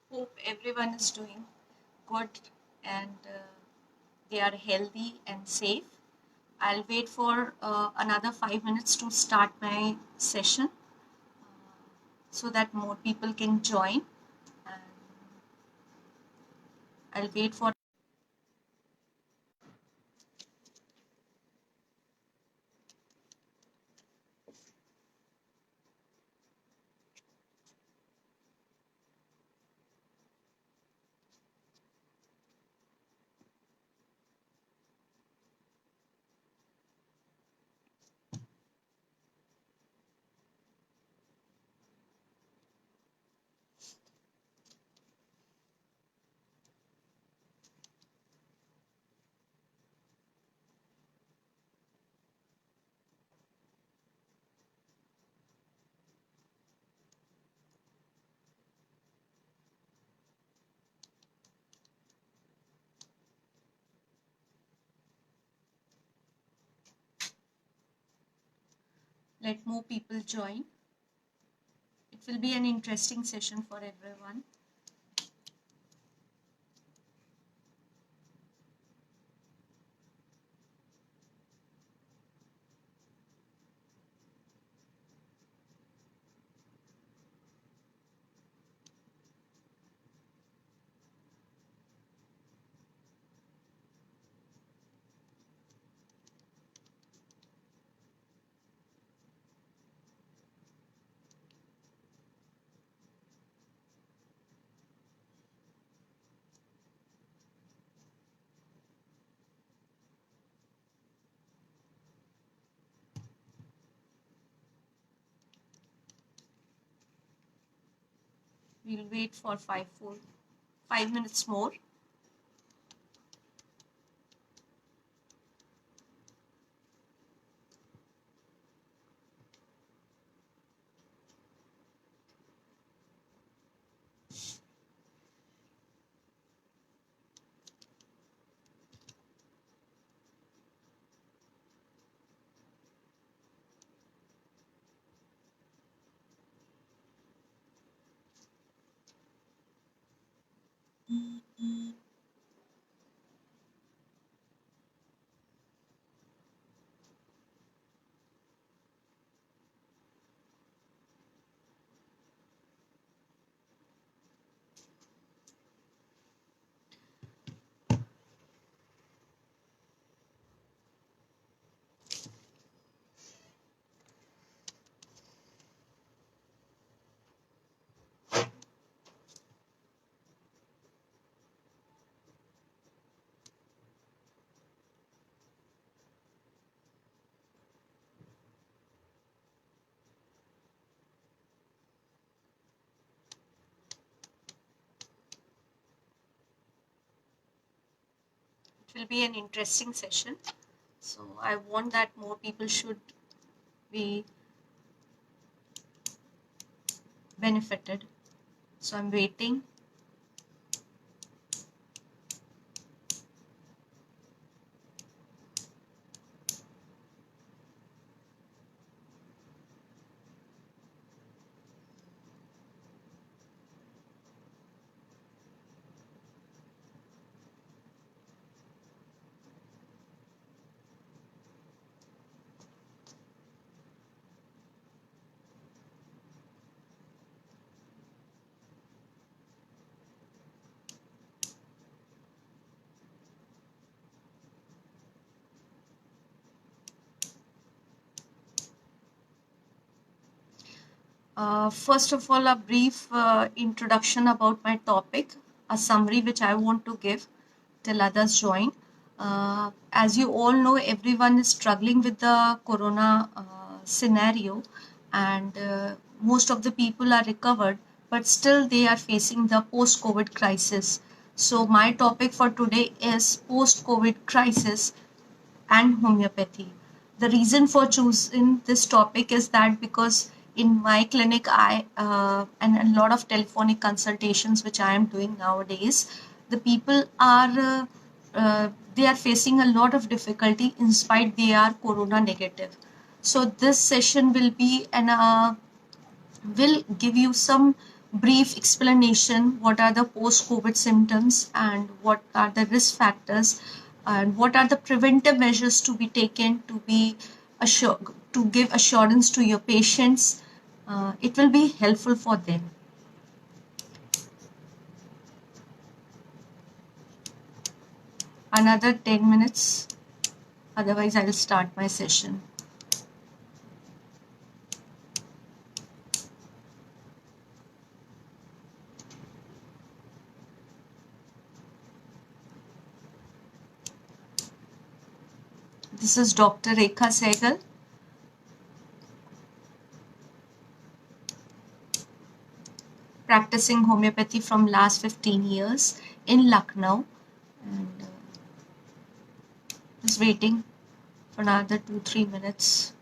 Hope everyone is doing good and they are healthy and safe. I'll wait for another 5 minutes to start my session so that more people can join. And I'll wait for. Let more people join. It will be an interesting session for everyone. We'll wait for 5 minutes more. It will be an interesting session. So I want that more people should be benefited. So I'm waiting. First of all, a brief introduction about my topic, a summary which I want to give till others join. As you all know, everyone is struggling with the corona scenario, and most of the people are recovered, but still they are facing the post COVID crisis. So, my topic for today is post COVID crisis and homeopathy. The reason for choosing this topic is that because in my clinic, I and a lot of telephonic consultations which I am doing nowadays, the people are they are facing a lot of difficulty in spite they are corona negative. So this session will be an will give you some brief explanation what are the post-COVID symptoms and what are the risk factors and what are the preventive measures to be taken to be to give assurance to your patients. It will be helpful for them. Another 10 minutes, otherwise I'll start my session. This is Dr. Rekha Sehgal. Practicing homeopathy from last 15 years in Lucknow, and just waiting for another 2-3 minutes.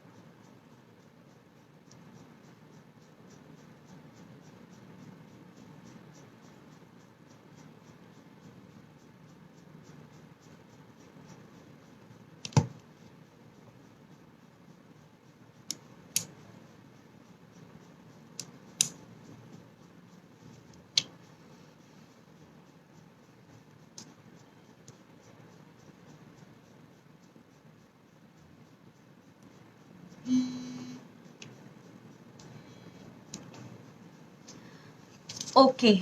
Okay,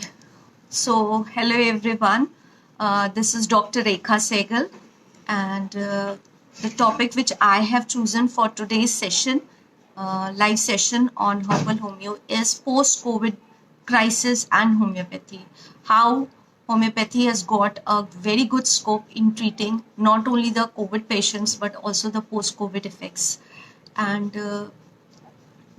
so hello everyone. This is Dr. Rekha Sehgal, and the topic which I have chosen for today's session, live session on herbal homeo, is post-COVID crisis and homeopathy. How homeopathy has got a very good scope in treating not only the COVID patients but also the post-COVID effects. And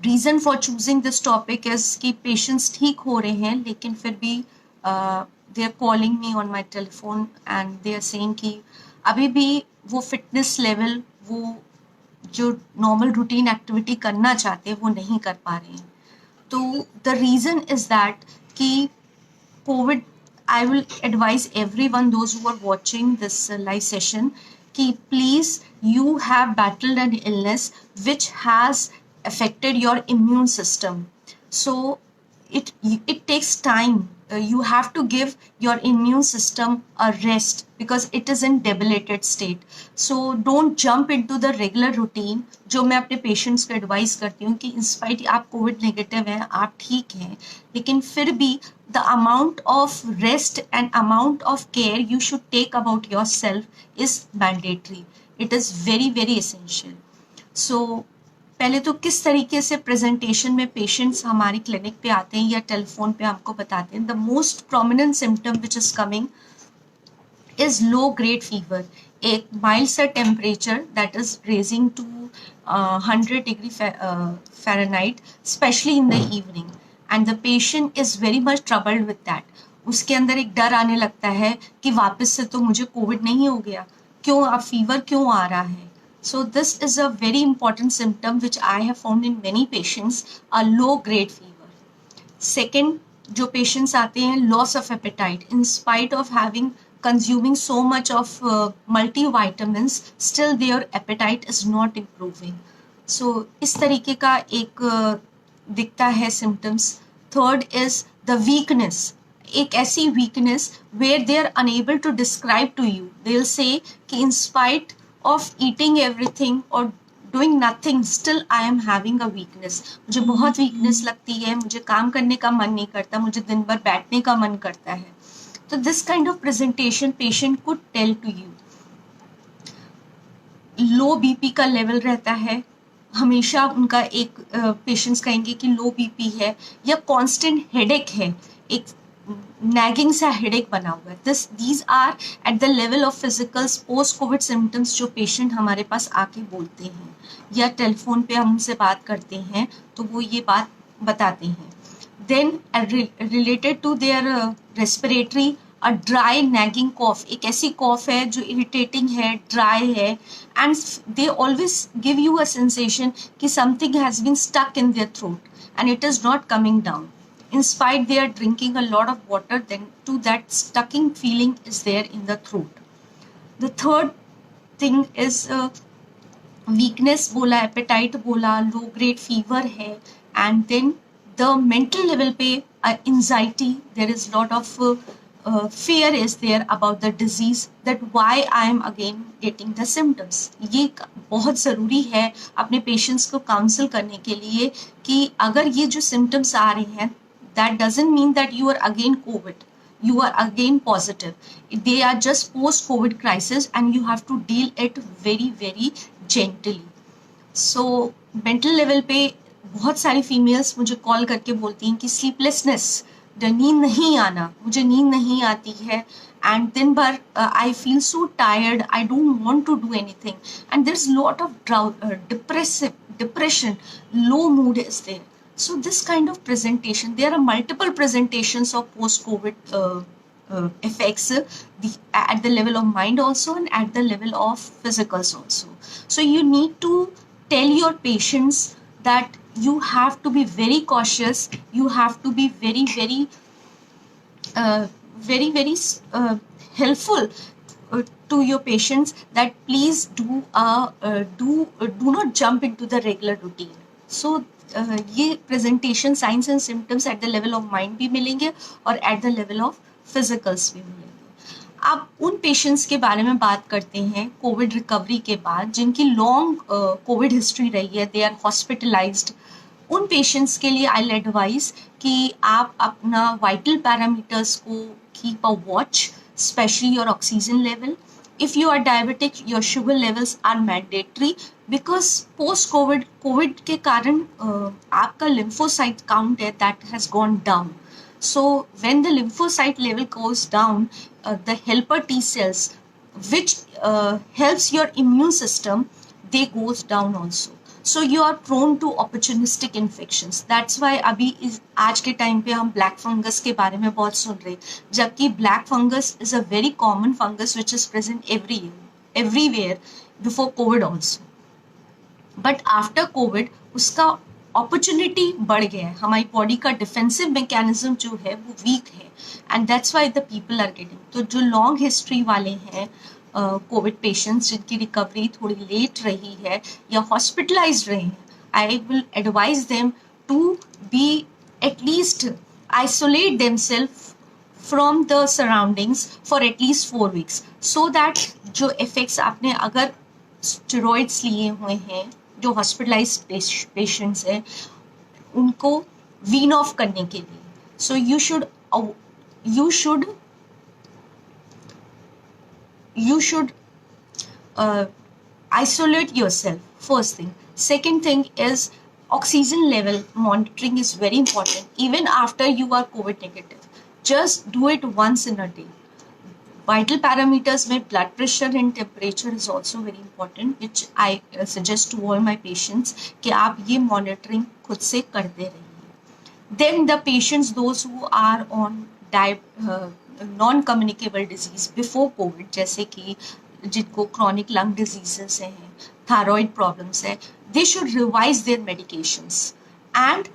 reason for choosing this topic is कि patients ठीक हो रहे हैं लेकिन फिर भी they are calling me on my telephone and they are saying कि अभी भी वो फिटनेस लेवल, वो जो नॉर्मल रूटीन एक्टिविटी करना चाहते हैं वो नहीं कर पा रहे हैं. तो द रीज़न इज़ दैट कि COVID, I will advise everyone, those who are watching this live session, कि please, you have battled an illness which has affected your immune system. So it takes time. You have to give your immune system a rest because it is in debilitated state. So don't jump into the regular routine. जो मैं अपने patients को advice करती हूँ कि in spite आप Covid negative हैं, आप ठीक हैं, लेकिन फिर भी the amount of rest and amount of care you should take about yourself is mandatory. It is very, very essential. So पहले तो किस तरीके से प्रेजेंटेशन में पेशेंट्स हमारी क्लिनिक पे आते हैं या टेलीफोन पे हमको बताते हैं. The most prominent symptom which is coming is low grade fever, a mild सा temperature that is raising to 100 degree Fahrenheit, especially in the evening, and the patient is very much troubled with that. उसके अंदर एक डर आने लगता है कि वापस से तो मुझे कोविड नहीं हो गया, क्यों अब फीवर क्यों आ रहा है. So this is a very important symptom which I have found in many patients, a low grade fever. Second, जो patients आते हैं, loss of appetite. In spite of having consuming so much of multivitamins, still their appetite is not improving. So इस तरीके का एक दिखता है symptoms. Third is the weakness. एक ऐसी weakness where they are unable to describe to you. They'll say कि in spite of eating everything or doing nothing, still I am having a weakness. मुझे बहुत weakness लगती है, मुझे काम करने का मन नहीं करता, मुझे दिन भर बैठने का मन करता है. तो this kind of presentation patient could tell to you. Low BP का लेवल रहता है, हमेशा उनका एक पेशेंट्स कहेंगे कि लो बीपी है या कांस्टेंट हेडेक है, एक नैगिंग सा हेडेक बना हुआ है. These are at the level of physical post COVID symptoms जो पेशेंट हमारे पास आके बोलते हैं या टेलीफोन पे हम उनसे बात करते हैं तो वो ये बात बताते हैं. Then related to their respiratory, a dry nagging cough, एक ऐसी कॉफ है जो इरिटेटिंग है, ड्राई है, and they always give you a sensation कि something has been stuck in their throat and it is not coming down. In spite they are drinking a lot of water, then to that stucking feeling is there in the throat. The third thing is weakness बोला, appetite बोला, low grade fever है, and then the mental level पे anxiety, there is lot of fear is there about the disease, that why I am again getting the symptoms. ये बहुत ज़रूरी है अपने patients को काउंसल करने के लिए कि अगर ये जो सिम्टम्स आ रहे हैं, that doesn't mean that you are again COVID, you are again positive. They are just post COVID crisis and you have to deal it very very gently. So mental level पे बहुत सारी females मुझे call करके बोलती हैं कि sleeplessness, नींद नहीं आना, मुझे नींद नहीं आती है, एंड दिन भर I feel so tired, I don't want to do anything, and there is lot of depression, low mood is there. So this kind of presentation, there are multiple presentations of post-COVID effects, at the level of mind also and at the level of physicals also. So you need to tell your patients that you have to be very cautious, you have to be very helpful to your patients, that please do not jump into the regular routine. So ये presentation signs and symptoms at the level of mind भी मिलेंगे और at the level of physicals भी मिलेंगे. अब उन patients के बारे में बात करते हैं कोविड रिकवरी के बाद जिनकी लॉन्ग कोविड हिस्ट्री रही है, दे आर हॉस्पिटलाइज्ड. उन पेशेंट्स के लिए आई एडवाइज कि आप अपना वाइटल पैरामीटर्स को keep a watch, specially your oxygen level. If you are diabetic, your sugar levels are mandatory because post COVID के कारण आपका lymphocyte count है that has gone down. So when the lymphocyte level goes down, the helper T cells, which helps your immune system, they goes down also. So you are prone to opportunistic infections. That's why अभी आज के time पे हम black fungus के बारे में बहुत सुन रहे, जबकि black fungus is a very common fungus which is present everywhere before COVID also. But after COVID उसका opportunity बढ़ गया है, हमारी बॉडी का डिफेंसिव मैकेनिज्म जो है वो वीक है, and that's why the people are getting. तो जो लॉन्ग हिस्ट्री वाले हैं कोविड पेशेंट्स जिनकी रिकवरी थोड़ी लेट रही है या हॉस्पिटलाइज रहे हैं, I will advise them to be at least isolate themselves from the surroundings for at least 4 weeks, so that जो effects आपने अगर steroids लिए हुए हैं, जो हॉस्पिटलाइज पेशेंट्स हैं, उनको वीन ऑफ करने के लिए. सो you should isolate yourself, first thing. Second thing is oxygen level monitoring is very important even after you are COVID negative. Just do it once in a day. Vital parameters में blood pressure and temperature is also very important, which I suggest to all my patients कि आप ये monitoring खुद से करते रहिए. Then the patients, those who are on non-communicable disease before COVID, जैसे कि जिनको chronic lung diseases हैं, thyroid problems है, they should revise their medications and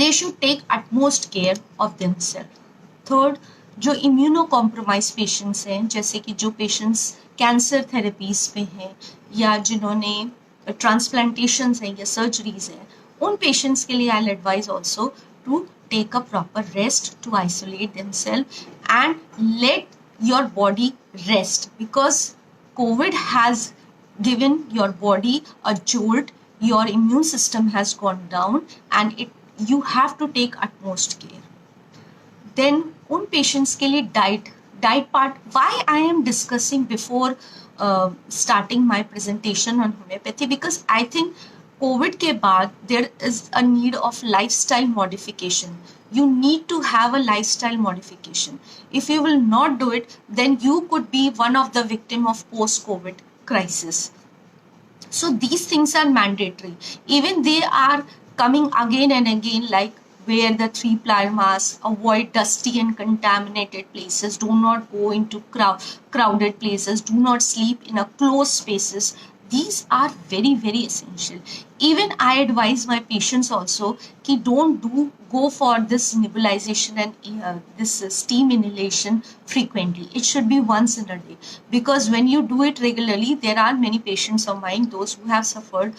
they should take utmost care of themselves. Third, जो इम्यूनो कॉम्प्रोमाइज पेशेंट्स हैं, जैसे कि जो पेशेंट्स कैंसर थेरेपीज पे हैं या जिन्होंने ट्रांसप्लांटेशंस हैं या सर्जरीज हैं, उन पेशेंट्स के लिए I advise also to take a proper rest, to isolate themselves and let your body rest, because COVID has given your body a jolt, your immune system has gone down and you have to take utmost care. Then उन patients के लिए diet part, why I am discussing before starting my presentation on homeopathy, because I think COVID के बाद there is a need of lifestyle modification. You need to have a lifestyle modification. If you will not do it, then you could be one of the victim of post-COVID crisis. So these things are mandatory. Even they are coming again and again, like wear the 3-ply mask, avoid dusty and contaminated places, do not go into crowded places, do not sleep in a closed spaces. These are very very essential. Even I advise my patients also कि don't go for this nebulization and this steam inhalation frequently. It should be once in a day, because when you do it regularly, there are many patients of mine, those who have suffered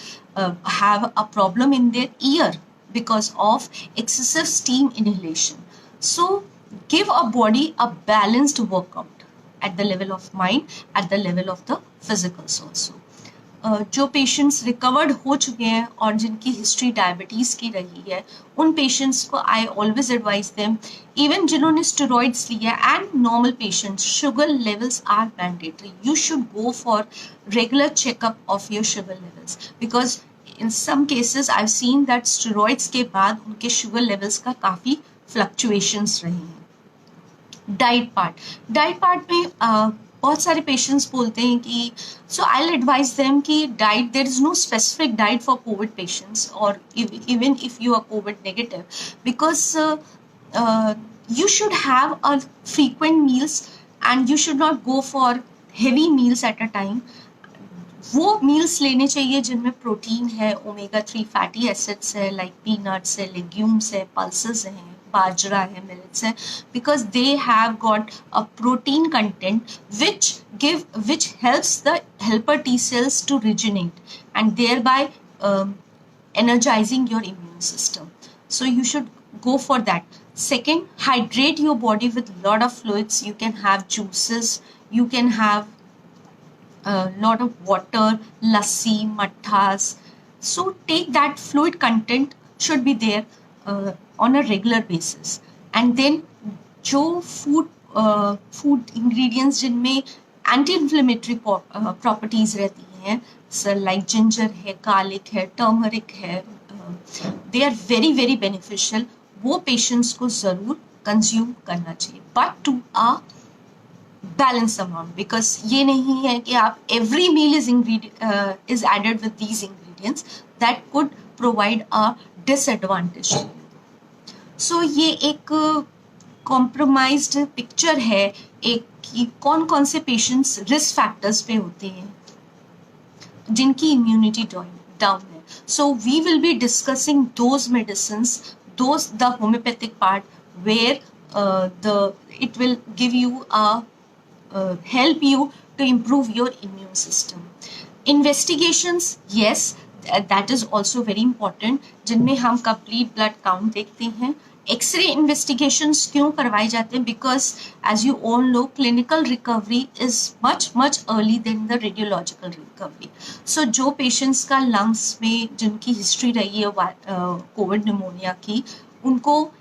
have a problem in their ear. because of excessive steam inhalation. So give our body a balanced workout at the level of mind, at the level of the physicals also. जो patients recovered हो चुके हैं और जिनकी history diabetes की रही है, उन पेशेंट्स को I always advise them, even जिन्होंने स्टेरॉइड्स लिया and normal patients, sugar levels are mandatory. You should go for regular checkup of your sugar levels, because in some cases I have seen that steroids के बाद उनके sugar levels का काफ़ी fluctuations रही हैं. Diet part में बहुत सारे पेशेंट्स बोलते हैं कि so I will advise them कि diet, there is no specific diet for covid patients और even if you are covid negative, because you should have a frequent meals and you should not go for heavy meals at a time. वो meals लेने चाहिए जिनमें protein है, omega 3 fatty acids है, like peanuts है, legumes है, pulses हैं, बाजरा है, मिलेट्स है, because they have got a protein content which helps the helper T cells to regenerate and thereby energizing your immune system. So you should go for that. Second, hydrate your body with a lot of fluids. You can have juices, you can have a lot of water, lassi, matthas. So take that fluid content should be there on a regular basis. And then जो food ingredients जिनमें anti-inflammatory properties रहती हैं, so like ginger है, garlic है, turmeric है, they are very very beneficial. वो patients को ज़रूर कंज्यूम करना चाहिए, but to a balance amount, because ये नहीं है कि आप every meal is added with these ingredients that could provide a disadvantage. So ये एक कॉम्प्रोमाइज्ड पिक्चर है एक कि कौन कौन से पेशेंट्स रिस्क फैक्टर्स पे होते हैं जिनकी इम्यूनिटी डाउन है. So we will be discussing those medicines, the homeopathic part where it will give you help you to improve your immune system. Investigations, yes, that is also very important, जिनमें हम complete blood count देखते हैं. X ray investigations क्यों करवाए जाते हैं? Because as you all know clinical recovery is much early than the radiological recovery. So जो patients का लंग्स में जिनकी हिस्ट्री रही है कोविड निमोनिया की, उनको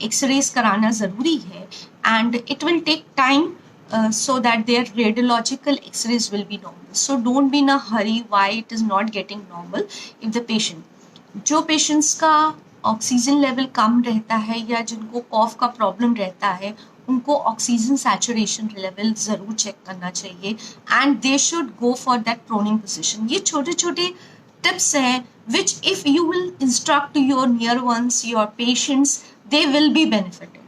एक्सरेज कराना ज़रूरी है and it will take time so that their radiological x-rays will be normal. So don't be in a hurry why it is not getting normal. If the जो patients का oxygen level कम रहता है या जिनको कॉफ का प्रॉब्लम रहता है, उनको ऑक्सीजन सैचुरेशन लेवल ज़रूर चेक करना चाहिए and they should go for that proning position. ये छोटे छोटे टिप्स हैं which if you will instruct to your near ones, your patients, they will be benefited.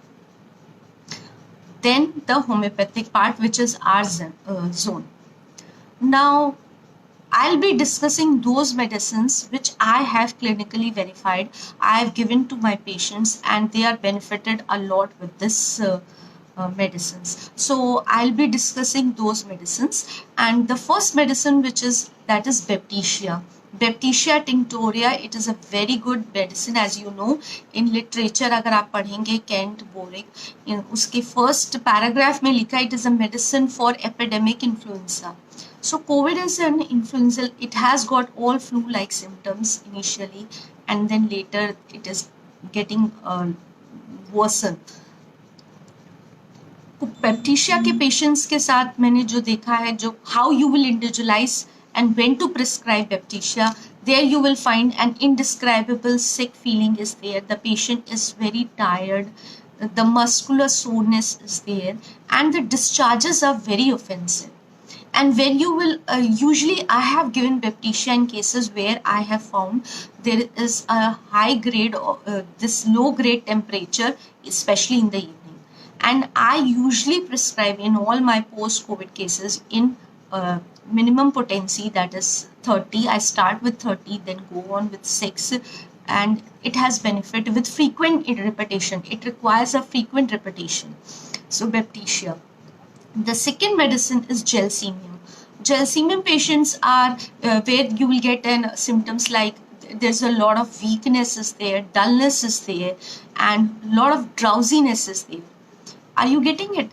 Then the homeopathic part, which is our zone. Now I'll be discussing those medicines which I have clinically verified, I have given to my patients and they are benefited a lot with this medicines. So I'll be discussing those medicines, and the first medicine that is Beptisia. Beptisia tinctoria, it is a very good medicine, as you know. In literature अगर आप पढ़ेंगे Kent Boric, उसके first paragraph में लिखा it is a medicine for epidemic influenza. So COVID is an influenza, it has got all flu-like symptoms initially and then later it is getting worsen. Beptisia के patients के साथ मैंने जो देखा है, जो how you will individualize and when to prescribe Beptisia, there you will find an indescribable sick feeling is there. The patient is very tired, the muscular soreness is there, and the discharges are very offensive. And when you will, usually I have given Beptisia in cases where I have found there is a high grade, this low grade temperature, especially in the evening. And I usually prescribe in all my post-COVID cases in minimum potency, that is 30. I start with 30, then go on with 6, and it has benefit with frequent repetition. It requires a frequent repetition. So Beptisia. The second medicine is Gelsemium. Gelsemium patients are where you will get symptoms like there's a lot of weakness is there, dullness is there, and a lot of drowsiness is there. Are you getting it?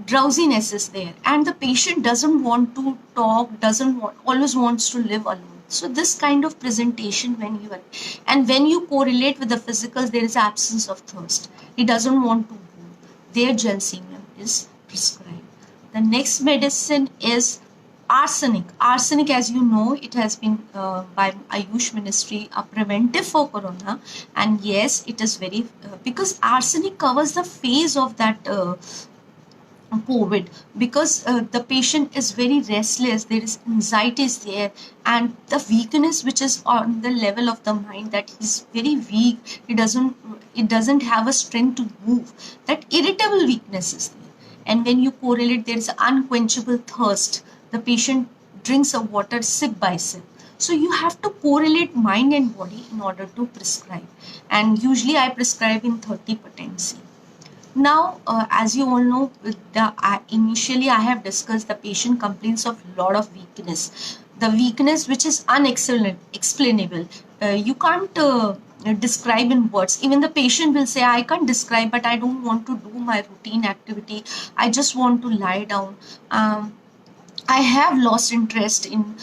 Drowsiness is there, and the patient doesn't want to talk, doesn't want, always wants to live alone. So this kind of presentation, when you are, and when you correlate with the physicals, there is absence of thirst. He doesn't want to move. Their gelsemium is prescribed. The next medicine is arsenic. Arsenic, as you know, it has been by Ayush Ministry a preventive for corona, and yes, it is very because arsenic covers the phase of that COVID, because the patient is very restless, there is anxiety is there, and the weakness which is on the level of the mind, that he's very weak, it doesn't have a strength to move, that irritable weakness is there. And when you correlate, there is unquenchable thirst, the patient drinks a water sip by sip. So you have to correlate mind and body in order to prescribe, and usually I prescribe in 30 potency. Now, as you all know, initially I have discussed the patient complains of lot of weakness. The weakness which is unexplainable. You can't describe in words. Even the patient will say, I can't describe, but I don't want to do my routine activity. I just want to lie down. I have lost interest in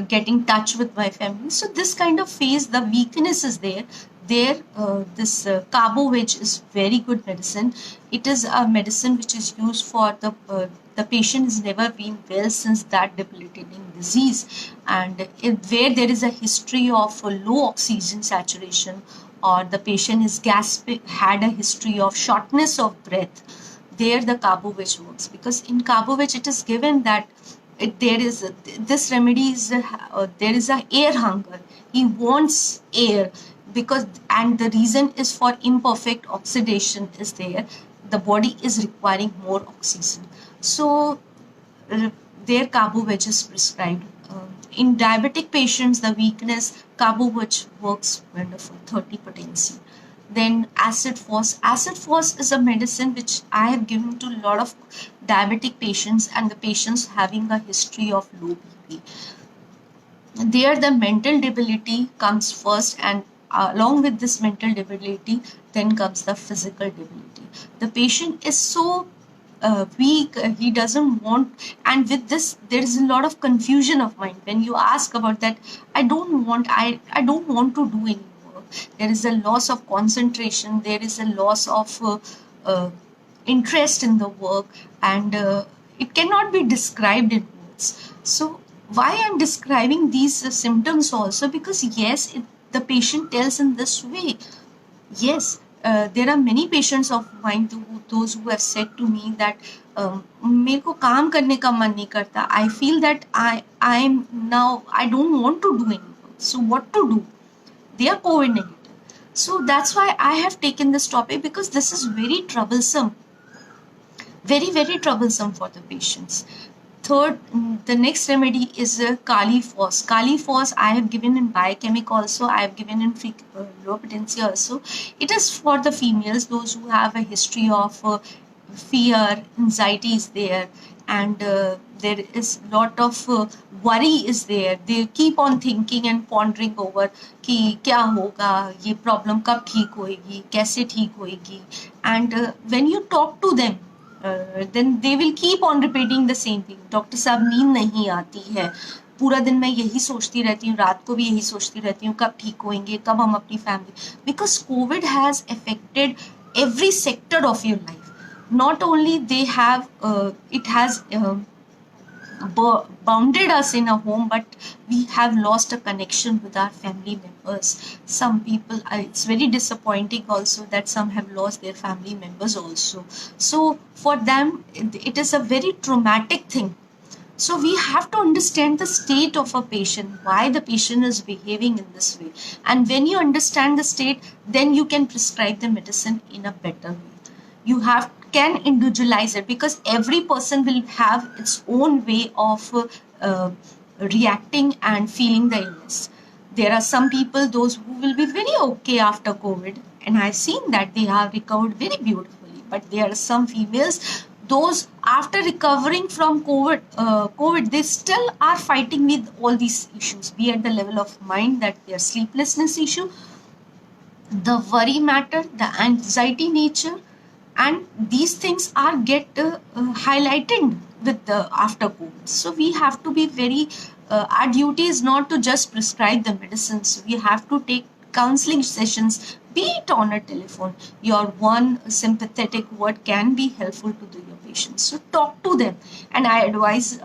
getting touch with my family. So this kind of phase, the weakness is there. This Carbo-Veg is very good medicine. It is a medicine which is used for the patient has never been well since that debilitating disease, and where there is a history of low oxygen saturation, or the patient is gasping, had a history of shortness of breath, there the Carbo-Veg works, because in Carbo-Veg it is given that there is this remedy is there is a air hunger. He wants air, because, and the reason is for imperfect oxidation is there. The body is requiring more oxygen. So their Carbo-Veg is prescribed. In diabetic patients, the weakness, Carbo-Veg works wonderful, 30 potency. Then acid phos. Acid phos is a medicine which I have given to a lot of diabetic patients, and the patients having a history of low BP. There the mental debility comes first, and along with this mental debility, then comes the physical debility. The patient is so weak, he doesn't want, and with this there is a lot of confusion of mind. When you ask about that, I don't want to do any work. There is a loss of concentration, there is a loss of interest in the work, and it cannot be described in words. So why I'm describing these symptoms also, because yes, the patient tells in this way. Yes, there are many patients of mine, those who have said to me that मेरे को काम करने का मन नहीं करता. I feel that I'm now, I don't want to do anything. So what to do? They are COVID negative. So that's why I have taken this topic, because this is very troublesome, very, very troublesome for the patients. Third, the next remedy is Kali Phos. Kali Phos I have given in biochemic also, I have given in low potency also. It is for the females, those who have a history of fear, anxiety is there, and there is lot of worry is there. They keep on thinking and pondering over कि क्या होगा, ये problem कब ठीक होएगी, कैसे ठीक होएगी, and when you talk to them, then they will keep on repeating the same thing. Doctor साहब नींद नहीं आती है, पूरा दिन मैं यही सोचती रहती हूँ, रात को भी यही सोचती रहती हूँ, कब ठीक होएंगे, कब हम अपनी family, because COVID has affected every sector of your life. Not only they have it has bounded us in a home, but we have lost a connection with our family members. Some people, it's very disappointing also that some have lost their family members also. So for them, it is a very traumatic thing. So we have to understand the state of a patient, why the patient is behaving in this way. And when you understand the state, then you can prescribe the medicine in a better way. You can individualize it, because every person will have its own way of reacting and feeling the illness. There are some people, those who will be very okay after COVID, and I've seen that they have recovered very beautifully. But there are some females those after recovering from COVID, they still are fighting with all these issues, be at the level of mind that their sleeplessness issue, the worry matter, the anxiety nature, and these things are get highlighted with the after COVID. So we have to be very. Our duty is not to just prescribe the medicines. We have to take counseling sessions, be it on a telephone. Your one sympathetic word can be helpful to your patients. So talk to them, and I advise.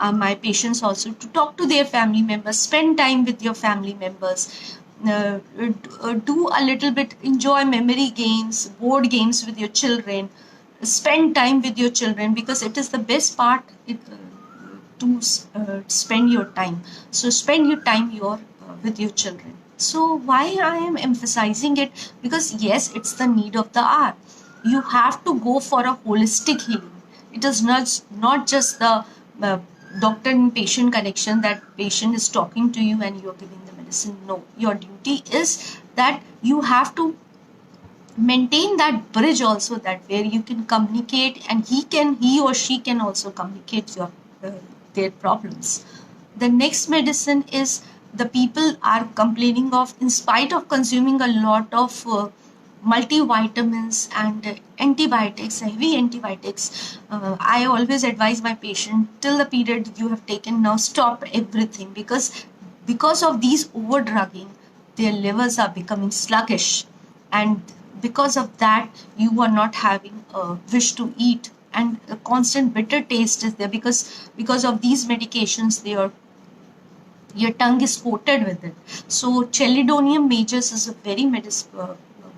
My patients also to talk to their family members, spend time with your family members, do a little bit, enjoy memory games, board games with your children, spend time with your children, because it is the best part to spend your time. So spend your time with your children. So why I am emphasizing it? Because yes, it's the need of the hour. You have to go for a holistic healing. It is not just the doctor and patient connection, that patient is talking to you and you're giving the medicine. No, your duty is that you have to maintain that bridge also, that where you can communicate and he or she can also communicate their problems. The next medicine is, the people are complaining of, in spite of consuming a lot of multivitamins and antibiotics, heavy antibiotics. I always advise my patient, till the period you have taken, now stop everything, because of these over drugging, their livers are becoming sluggish, and because of that you are not having a wish to eat, and a constant bitter taste is there, because of these medications, your tongue is coated with it. So Chelidonium majus is a very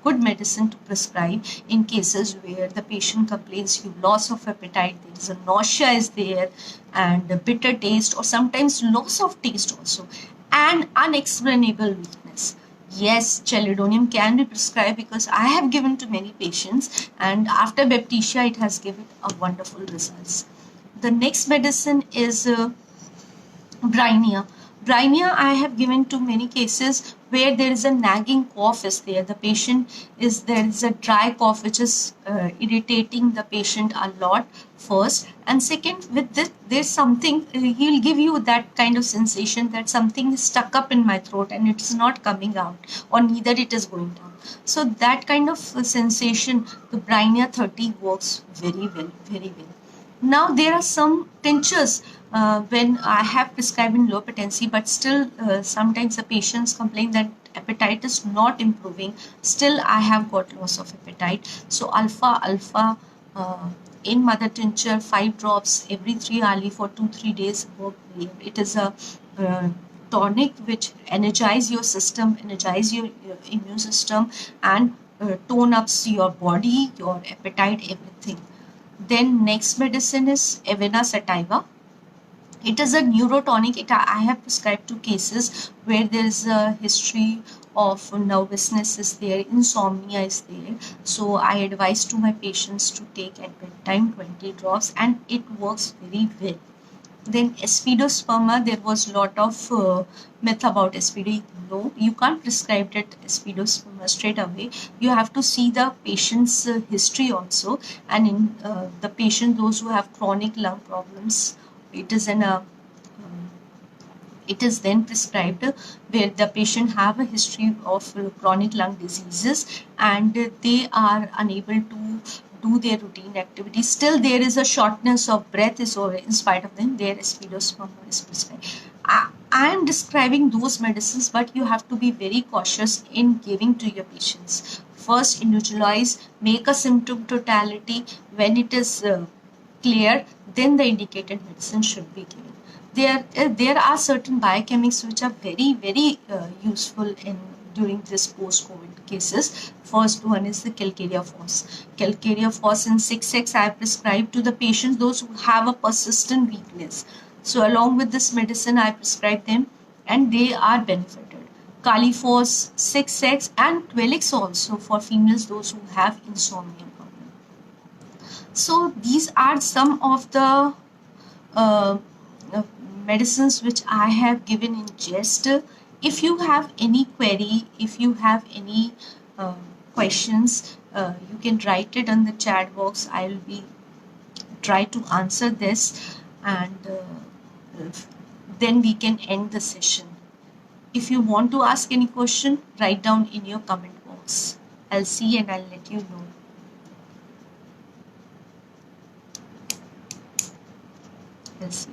good medicine to prescribe in cases where the patient complains you loss of appetite, there is a nausea is there, and a bitter taste, or sometimes loss of taste also, and unexplainable weakness. Yes, Chelidonium can be prescribed, because I have given to many patients, and after Baptisia it has given a wonderful results. The next medicine is Bryonia. Bryonia I have given to many cases where there is a nagging cough is there. There is a dry cough which is irritating the patient a lot first, and second, with this there's something, he will give you that kind of sensation that something is stuck up in my throat and it's not coming out, or neither it is going down. So that kind of sensation, the Bryonia 30 works very well, very well. Now there are some tinctures when I have prescribed in low potency, but still sometimes the patients complain that appetite is not improving. Still, I have got loss of appetite. So alpha in mother tincture, 5 drops every 3 hourly for 2-3 days. It is a tonic which energize your system, energize your immune system, and tone ups your body, your appetite, everything. Then next medicine is Avena sativa. It is a neurotonic. I have prescribed to cases where there is a history of nervousness is there, insomnia is there. So I advise to my patients to take at bedtime 20 drops, and it works very well. Then Aspidosperma, there was a lot of myth about SPD. No, you can't prescribe that Aspidosperma straight away. You have to see the patient's history also, and in the patient, those who have chronic lung problems, it is it is then prescribed where the patient have a history of chronic lung diseases, and they are unable to do their routine activities. Still, there is a shortness of breath is over. In spite of them, their Aspidosperma is prescribed. I am describing those medicines, but you have to be very cautious in giving to your patients. First, individualize, make a symptom totality. When it is clear, then the indicated medicine should be given. There are certain biochemics which are very useful in during this post-COVID cases. First one is the Calcarea phos. Calcarea phos in 6x I have prescribed to the patients, those who have a persistent weakness. So along with this medicine, I prescribe them, and they are benefited. Califos 6x and 12x also for females, those who have insomnia problem. So these are some of the uh, uh, medicines which I have given in jest. If you have any query, if you have any questions, you can write it on the chat box. I will be try to answer this, and then we can end the session. If you want to ask any question, write down in your comment box. I'll see and I'll let you know. I'll see.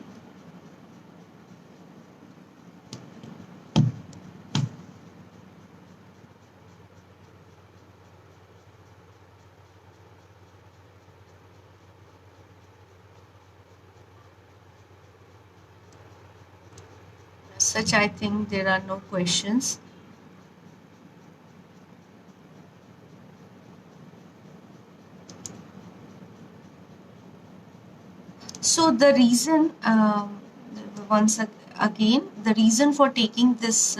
As such, I think there are no questions. So the reason, again, the reason for taking this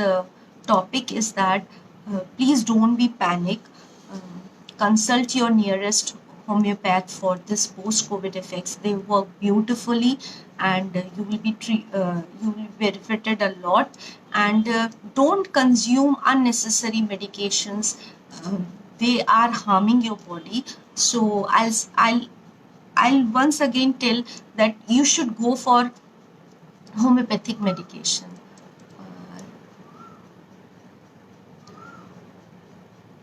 topic is that please don't be panic. Consult your nearest homeopath for this post-COVID effects. They work beautifully, and you will be benefited a lot. And don't consume unnecessary medications. They are harming your body. So I'll once again tell that you should go for homeopathic medication.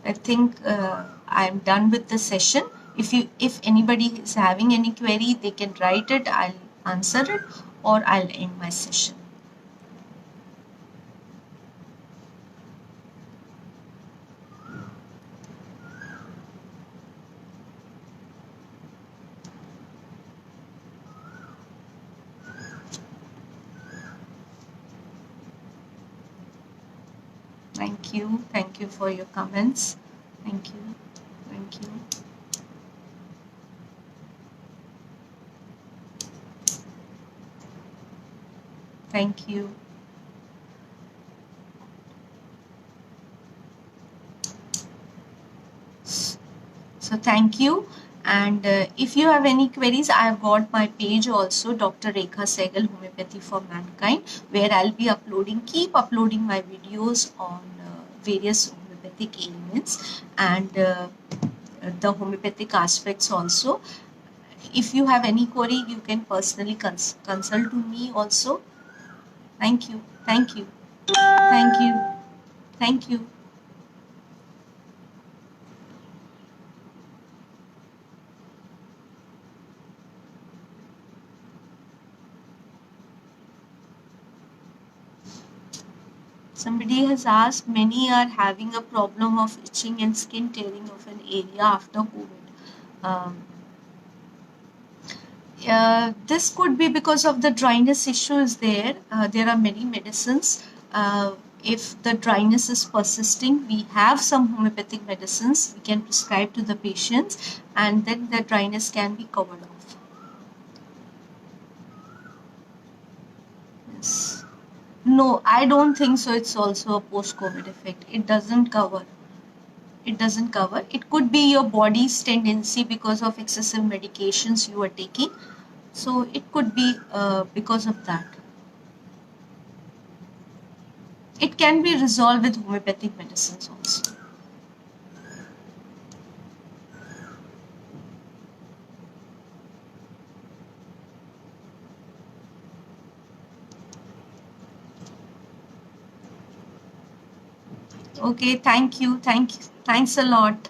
I think I'm done with the session. If anybody is having any query, they can write it. I'll answer it, or I'll end my session. Thank you for your comments. Thank you. Thank you. So thank you. And if you have any queries, I have got my page also, Dr. Rekha Sehgal, Homeopathy for Mankind, where I'll be keep uploading my videos on various homeopathic ailments and the homeopathic aspects also. If you have any query, you can personally consult to me also. Thank you. Thank you. Thank you. Thank you. Somebody has asked, many are having a problem of itching and skin tearing of an area after COVID. This could be because of the dryness issue is there. There are many medicines. If the dryness is persisting, we have some homeopathic medicines we can prescribe to the patients, and then the dryness can be covered off. Yes. No, I don't think so. It's also a post-COVID effect. It doesn't cover. It could be your body's tendency because of excessive medications you are taking. So it could be because of that. It can be resolved with homeopathic medicines also. Okay, thank you. Thanks a lot.